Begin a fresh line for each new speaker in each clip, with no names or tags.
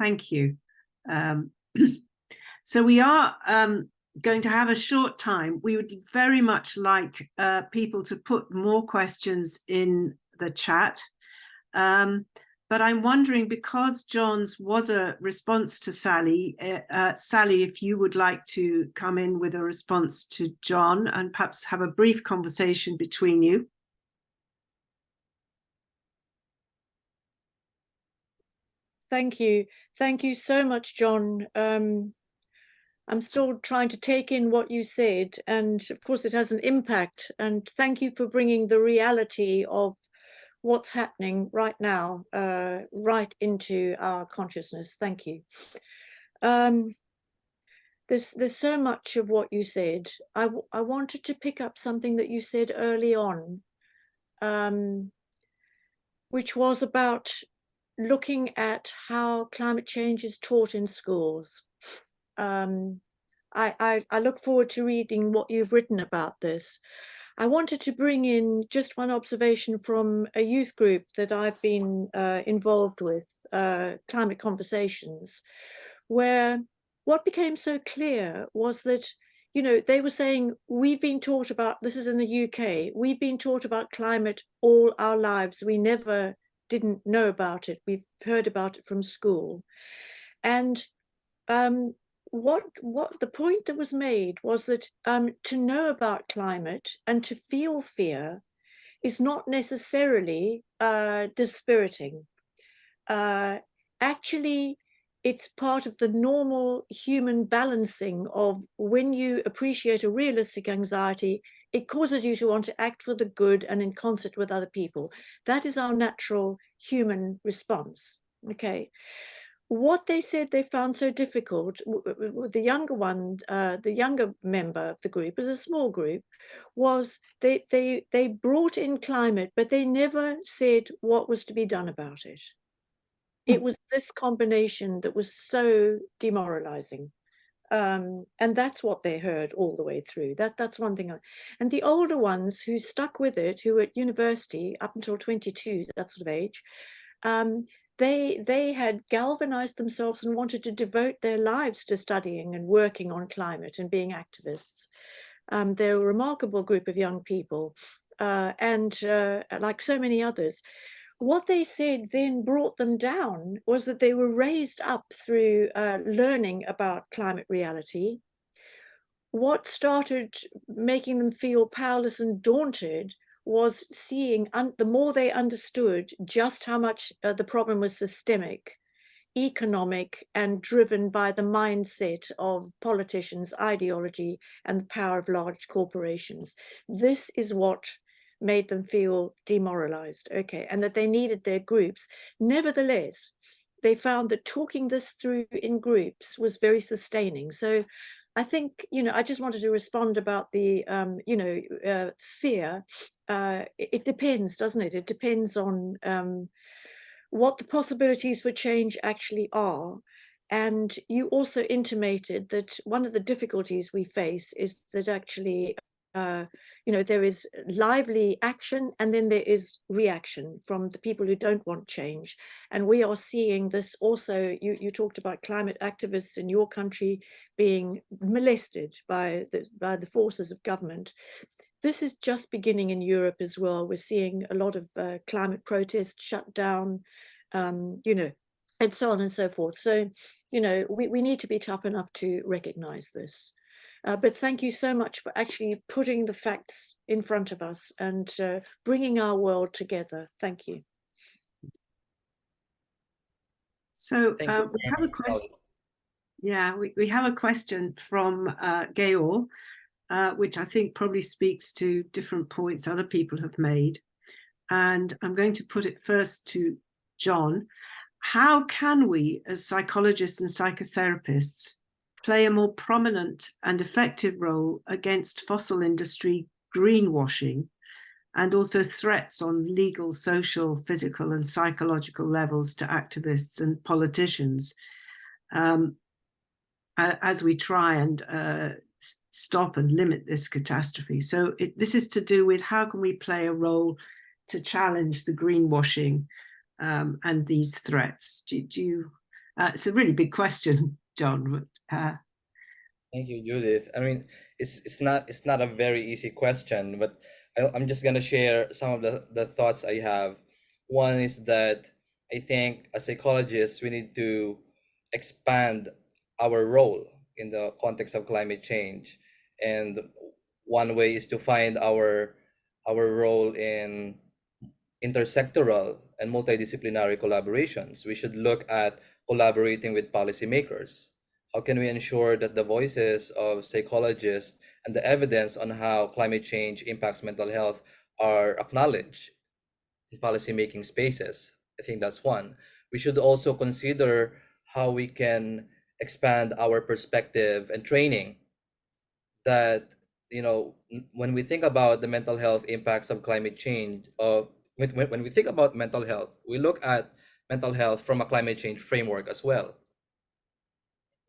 Thank you. So we are going to have a short time. We would very much like people to put more questions in the chat. But I'm wondering, because John's was a response to Sally, Sally, if you would like to come in with a response to John and perhaps have a brief conversation between you.
Thank you. Thank you so much, John. I'm still trying to take in what you said, and of course it has an impact. And thank you for bringing the reality of what's happening right now right into our consciousness. Thank you. There's so much of what you said. I wanted to pick up something that you said early on, which was about looking at how climate change is taught in schools. I look forward to reading what you've written about this. I wanted to bring in just one observation from a youth group that I've been involved with, Climate Conversations, where what became so clear was that, you know, they were saying, we've been taught about, this is in the UK, we've been taught about climate all our lives. We never didn't know about it. We've heard about it from school. And what the point that was made was that to know about climate and to feel fear is not necessarily dispiriting. Actually, it's part of the normal human balancing of when you appreciate a realistic anxiety, it causes you to want to act for the good and in concert with other people. That is our natural human response. Okay. What they said they found so difficult, the younger one, the younger member of the group, is a small group, was they brought in climate, but they never said what was to be done about it. It was this combination that was so demoralizing. And that's what they heard all the way through. That's one thing. And the older ones who stuck with it, who were at university up until 22, that sort of age, they had galvanized themselves and wanted to devote their lives to studying and working on climate and being activists. They're a remarkable group of young people, and like so many others. What they said then brought them down was that they were raised up through learning about climate reality. What started making them feel powerless and daunted was seeing, the more they understood just how much the problem was systemic, economic, and driven by the mindset of politicians, ideology, and the power of large corporations. This is what made them feel demoralized, okay, and that they needed their groups. Nevertheless, they found that talking this through in groups was very sustaining. So I think, you know, I just wanted to respond about the, fear. It depends, doesn't it? It depends on what the possibilities for change actually are. And you also intimated that one of the difficulties we face is that actually, there is lively action and then there is reaction from the people who don't want change. And we are seeing this also. You talked about climate activists in your country being molested by the forces of government. This is just beginning in Europe as well. We're seeing a lot of climate protests shut down, and so on and so forth. So, we need to be tough enough to recognize this. But thank you so much for actually putting the facts in front of us and bringing our world together. Thank you.
So we have a question. Yeah, we have a question from Georg, which I think probably speaks to different points other people have made. And I'm going to put it first to John. How can we, as psychologists and psychotherapists, play a more prominent and effective role against fossil industry greenwashing and also threats on legal, social, physical, and psychological levels to activists and politicians as we try and stop and limit this catastrophe? So this is to do with how can we play a role to challenge the greenwashing and these threats. Do you It's a really big question, John. But,
thank you, Judith. I mean, it's not a very easy question, but I'm just gonna share some of the thoughts I have. One is that I think as psychologists we need to expand our role in the context of climate change, and one way is to find our role in intersectoral and multidisciplinary collaborations. We should look at collaborating with policymakers. How can we ensure that the voices of psychologists and the evidence on how climate change impacts mental health are acknowledged in policymaking spaces? I think that's one. We should also consider how we can expand our perspective and training that, when we think about the mental health impacts of climate change, when we think about mental health, we look at mental health from a climate change framework as well,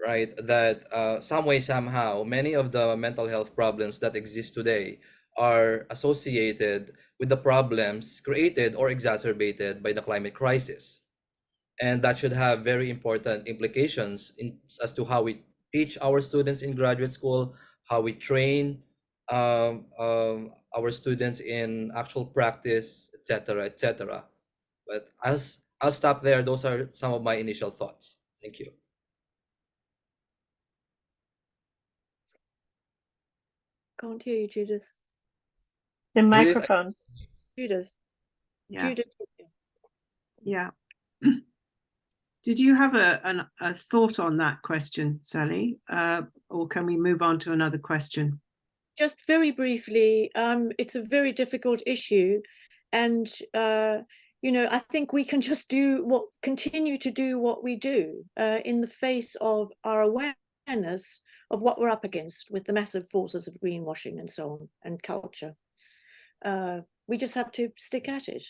right? That some way, somehow, many of the mental health problems that exist today are associated with the problems created or exacerbated by the climate crisis. And that should have very important implications as to how we teach our students in graduate school, how we train our students in actual practice, etc., etc. But I'll stop there. Those are some of my initial thoughts. Thank you.
Can't hear you, Judith.
The microphone.
Judith.
Yeah.
Judith.
Yeah. Did you have a thought on that question, Sally? Or can we move on to another question?
Just very briefly, it's a very difficult issue. And, I think we can just continue to do what we do in the face of our awareness of what we're up against with the massive forces of greenwashing and so on, and culture. We just have to stick at it.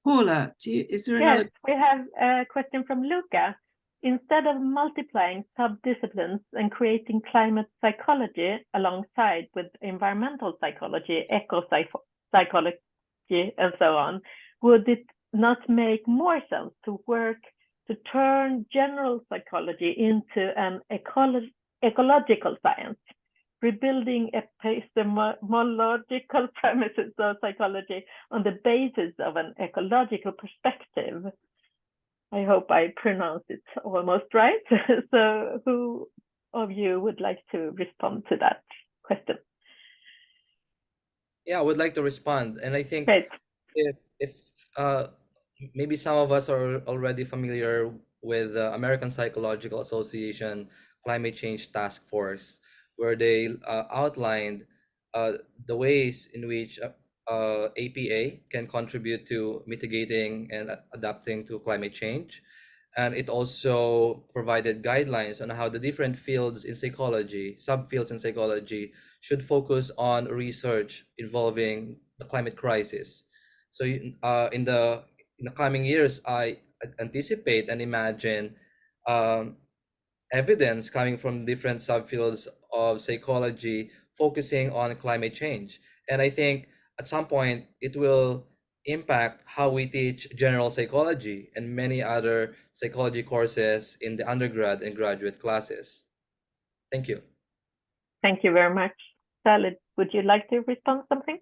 Paula, is there
Yes,
another?
we have a question from Luca. Instead of multiplying subdisciplines and creating climate psychology alongside with environmental psychology, eco-psychology, and so on, would it not make more sense to work to turn general psychology into an ecological science, rebuilding epistemological premises of psychology on the basis of an ecological perspective? I hope I pronounced it almost right. So who of you would like to respond to that question?
Yeah, I would like to respond. And I think
Great.
if maybe some of us are already familiar with the American Psychological Association Climate Change Task Force, where they outlined the ways in which APA can contribute to mitigating and adapting to climate change. And it also provided guidelines on how the different fields in psychology, subfields in psychology, should focus on research involving the climate crisis. So in the coming years, I anticipate and imagine evidence coming from different subfields of psychology focusing on climate change. And I think at some point it will impact how we teach general psychology and many other psychology courses in the undergrad and graduate classes. Thank you.
Thank you very much. Sally, would you like to respond something?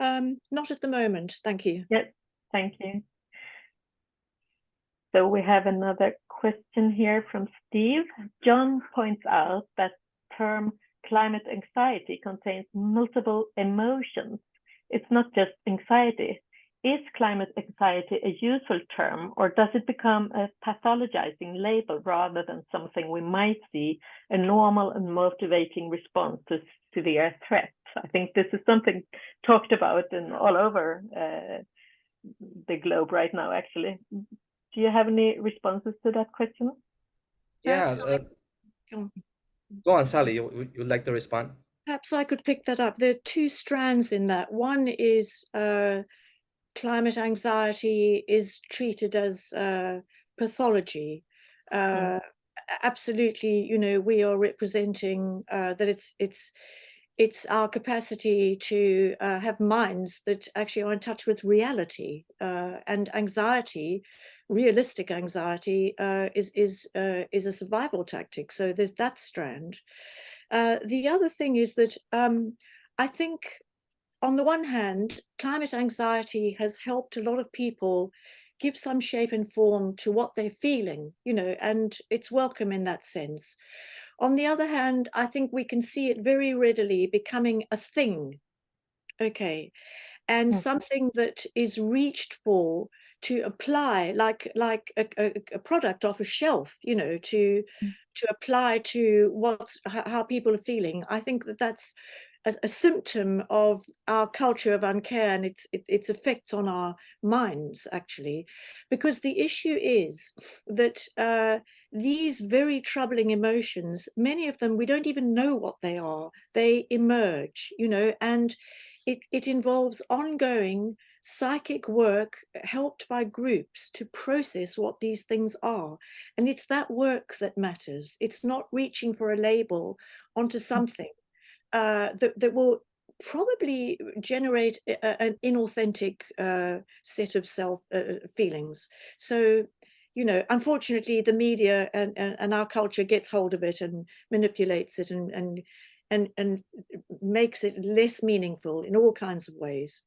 Not at the moment, thank you.
Yes, thank you. So we have another question here from Steve. John points out that term climate anxiety contains multiple emotions. It's not just anxiety. Is climate anxiety a useful term, or does it become a pathologizing label rather than something we might see a normal and motivating response to severe threats? I think this is something talked about all over the globe right now, actually. Do you have any responses to that question?
Yeah, go on, Sally. You would like to respond?
Perhaps I could pick that up. There are two strands in that. One is climate anxiety is treated as pathology. Absolutely, we are representing that it's our capacity to have minds that actually are in touch with reality, and anxiety, realistic anxiety, is a survival tactic. So there's that strand. The other thing is that I think, on the one hand, climate anxiety has helped a lot of people give some shape and form to what they're feeling, and it's welcome in that sense. On the other hand, I think we can see it very readily becoming a thing, okay, and something that is reached for to apply, like a product off a shelf, to apply to how people are feeling. I think that's a symptom of our culture of uncare and its effects on our minds, actually, because the issue is that these very troubling emotions, many of them, we don't even know what they are. They emerge, and it involves ongoing psychic work helped by groups to process what these things are. And it's that work that matters. It's not reaching for a label onto something that will probably generate an inauthentic set of self feelings. So, unfortunately, the media and our culture gets hold of it and manipulates it and makes it less meaningful in all kinds of ways.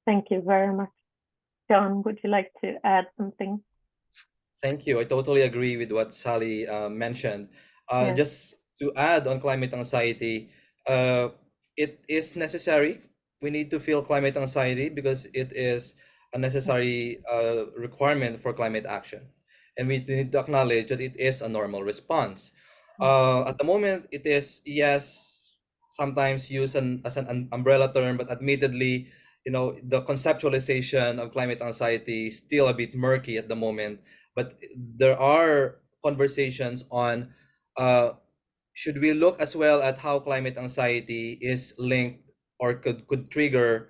Thank you very much. John, would you like to add something?
Thank you. I totally agree with what Sally mentioned. Just to add on climate anxiety, it is necessary. We need to feel climate anxiety because it is a necessary requirement for climate action. And we need to acknowledge that it is a normal response. At the moment, it is, yes, sometimes used as an umbrella term, but admittedly, the conceptualization of climate anxiety is still a bit murky at the moment. But there are conversations on should we look as well at how climate anxiety is linked or could trigger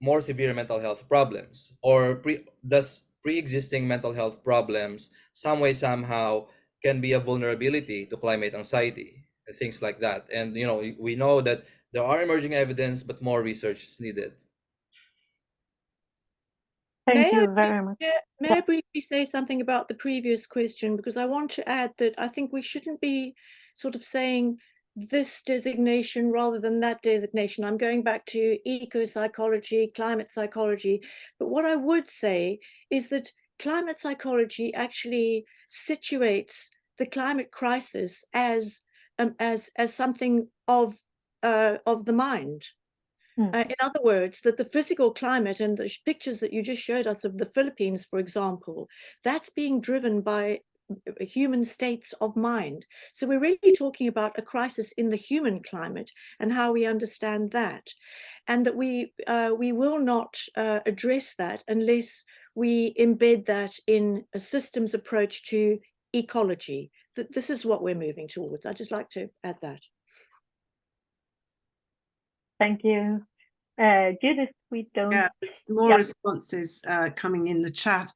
more severe mental health problems, or does pre-existing mental health problems some way somehow can be a vulnerability to climate anxiety and things like that. And we know that there are emerging evidence, but more research is needed.
Thank you very much.
May I briefly say something about the previous question, because I want to add that I think we shouldn't be sort of saying this designation rather than that designation. I'm going back to eco-psychology, climate psychology, but what I would say is that climate psychology actually situates the climate crisis as something of the mind. In other words, that the physical climate and the pictures that you just showed us of the Philippines, for example, that's being driven by human states of mind. So we're really talking about a crisis in the human climate and how we understand that. And that we will not address that unless we embed that in a systems approach to ecology. This is what we're moving towards. I'd just like to add that.
Thank you. Judith, we don't...
Yeah, there's more responses coming in the chat,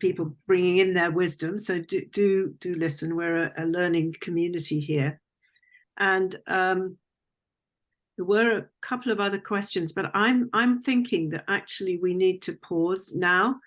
people bringing in their wisdom. So do listen. We're a learning community here. And there were a couple of other questions, but I'm thinking that actually we need to pause now